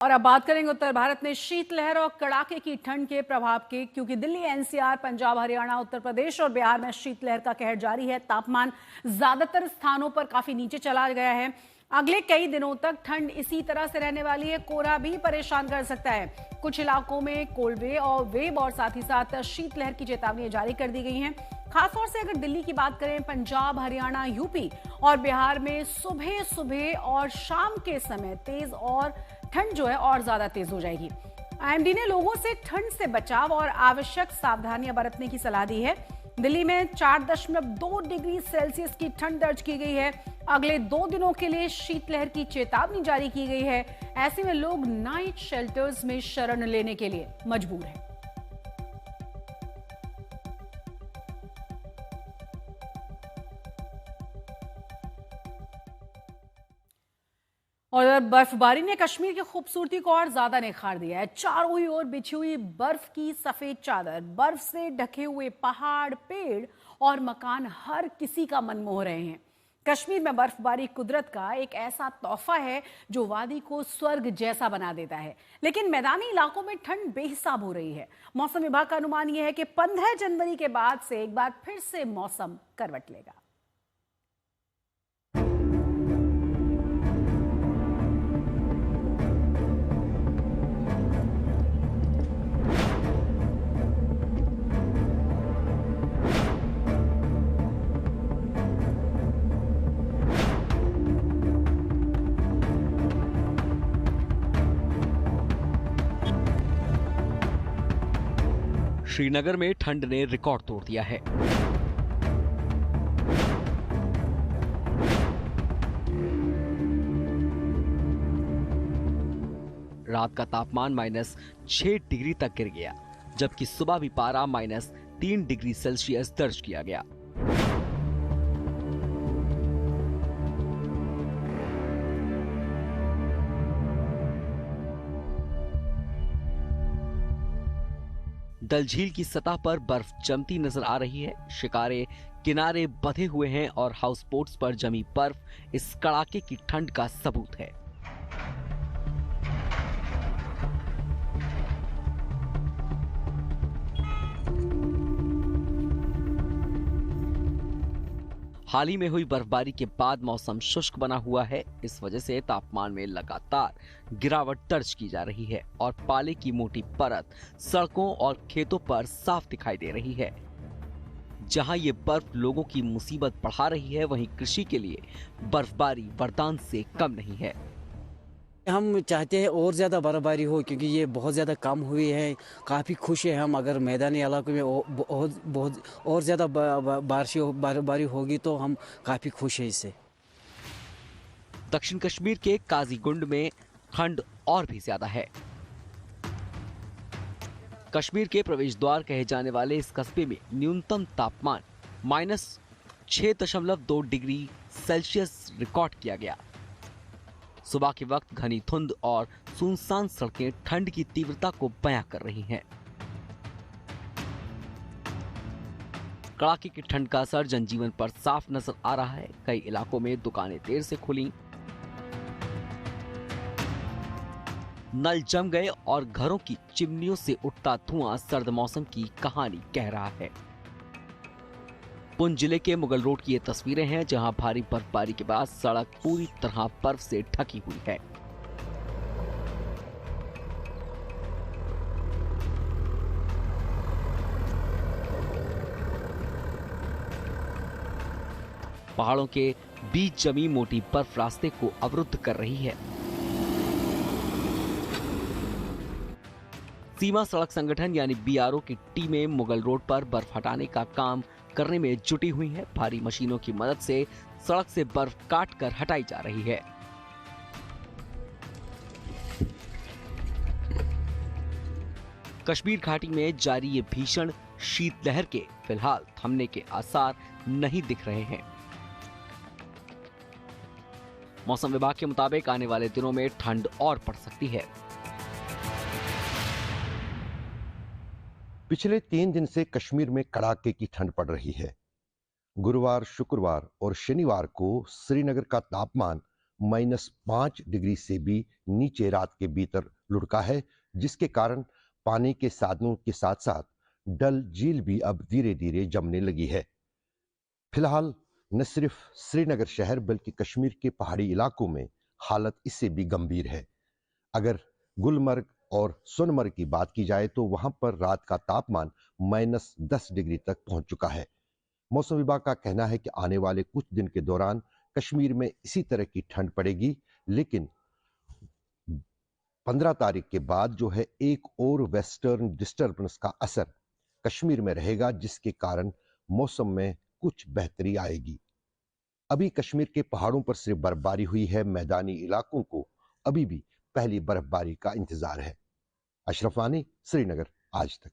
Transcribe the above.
और अब बात करेंगे उत्तर भारत में शीतलहर और कड़ाके की ठंड के प्रभाव के, क्योंकि दिल्ली, एनसीआर, पंजाब, हरियाणा, उत्तर प्रदेश और बिहार में शीतलहर का कहर जारी है। तापमान ज्यादातर स्थानों पर काफी नीचे चला गया है। अगले कई दिनों तक ठंड इसी तरह से रहने वाली है। कोहरा भी परेशान कर सकता है। कुछ इलाकों में कोल्ड वेव और साथ ही साथ शीतलहर की चेतावनी जारी कर दी गई हैं। खासतौर से अगर दिल्ली की बात करें, पंजाब, हरियाणा, यूपी और बिहार में सुबह सुबह और शाम के समय तेज और ठंड जो है और ज्यादा तेज हो जाएगी। आईएमडी ने लोगों से ठंड से बचाव और आवश्यक सावधानियां बरतने की सलाह दी है। दिल्ली में 4.2 डिग्री सेल्सियस की ठंड दर्ज की गई है। अगले 2 दिनों के लिए शीतलहर की चेतावनी जारी की गई है। ऐसे में लोग नाइट शेल्टर्स में शरण लेने के लिए मजबूर हैं। और बर्फबारी ने कश्मीर की खूबसूरती को और ज्यादा निखार दिया है। चारों ही ओर बिछी हुई बर्फ की सफेद चादर, बर्फ से ढके हुए पहाड़, पेड़ और मकान हर किसी का मन मोह रहे हैं। कश्मीर में बर्फबारी कुदरत का एक ऐसा तोहफा है जो वादी को स्वर्ग जैसा बना देता है। लेकिन मैदानी इलाकों में ठंड बेहिसाब हो रही है। मौसम विभाग का अनुमान यह है कि 15 जनवरी के बाद से एक बार फिर से मौसम करवट लेगा। श्रीनगर में ठंड ने रिकॉर्ड तोड़ दिया है। रात का तापमान -6 डिग्री तक गिर गया, जबकि सुबह भी पारा -3 डिग्री सेल्सियस दर्ज किया गया। डल झील की सतह पर बर्फ जमती नजर आ रही है। शिकारे किनारे बंधे हुए हैं और हाउस बोट्स पर जमी बर्फ इस कड़ाके की ठंड का सबूत है। हाल ही में हुई बर्फबारी के बाद मौसम शुष्क बना हुआ है। इस वजह से तापमान में लगातार गिरावट दर्ज की जा रही है और पाले की मोटी परत सड़कों और खेतों पर साफ दिखाई दे रही है। जहां ये बर्फ लोगों की मुसीबत बढ़ा रही है, वहीं कृषि के लिए बर्फबारी वरदान से कम नहीं है। हम चाहते हैं और ज़्यादा बर्फबारी हो, क्योंकि ये बहुत ज़्यादा कम हुई है। काफ़ी खुश हैं हम। अगर मैदानी इलाकों में बहुत और ज़्यादा बर्फबारी होगी तो हम काफ़ी खुश हैं इससे। दक्षिण कश्मीर के काजीगुंड में ठंड और भी ज्यादा है। कश्मीर के प्रवेश द्वार कहे जाने वाले इस कस्बे में न्यूनतम तापमान -6.2 डिग्री सेल्सियस रिकॉर्ड किया गया। सुबह के वक्त घनी धुंध और सुनसान सड़कें ठंड की तीव्रता को बयां कर रही हैं। कड़ाके की ठंड का असर जनजीवन पर साफ नजर आ रहा है। कई इलाकों में दुकानें देर से खुली, नल जम गए और घरों की चिमनियों से उठता धुआं सर्द मौसम की कहानी कह रहा है। पुंछ जिले के मुगल रोड की ये तस्वीरें हैं, जहां भारी बर्फबारी के बाद सड़क पूरी तरह बर्फ से ढकी हुई है। पहाड़ों के बीच जमी मोटी बर्फ रास्ते को अवरुद्ध कर रही है। सीमा सड़क संगठन यानी बीआरओ की टीमें मुगल रोड पर बर्फ हटाने का काम करने में जुटी हुई है। भारी मशीनों की मदद से सड़क से बर्फ काट कर हटाई जा रही है। कश्मीर घाटी में जारी ये भीषण शीतलहर के फिलहाल थमने के आसार नहीं दिख रहे हैं। मौसम विभाग के मुताबिक आने वाले दिनों में ठंड और बढ़ सकती है। पिछले 3 दिन से कश्मीर में कड़ाके की ठंड पड़ रही है। गुरुवार, शुक्रवार और शनिवार को श्रीनगर का तापमान -5 डिग्री से भी नीचे रात के भीतर लुढ़का है, जिसके कारण पानी के साधनों के साथ साथ डल झील भी अब धीरे धीरे जमने लगी है। फिलहाल न सिर्फ श्रीनगर शहर बल्कि कश्मीर के पहाड़ी इलाकों में हालत इससे भी गंभीर है। अगर गुलमर्ग और सोनमर्ग की बात की जाए तो वहां पर रात का तापमान -10 डिग्री तक पहुंच चुका है। मौसम विभाग का कहना है कि आने वाले कुछ दिन के दौरान कश्मीर में इसी तरह की ठंड पड़ेगी, लेकिन 15 तारीख के बाद जो है एक और वेस्टर्न डिस्टर्बेंस का असर कश्मीर में रहेगा, जिसके कारण मौसम में कुछ बेहतरी आएगी। अभी कश्मीर के पहाड़ों पर सिर्फ बर्फबारी हुई है, मैदानी इलाकों को अभी भी पहली बर्फबारी का इंतजार है। अशरफ वानी, श्रीनगर, आज तक।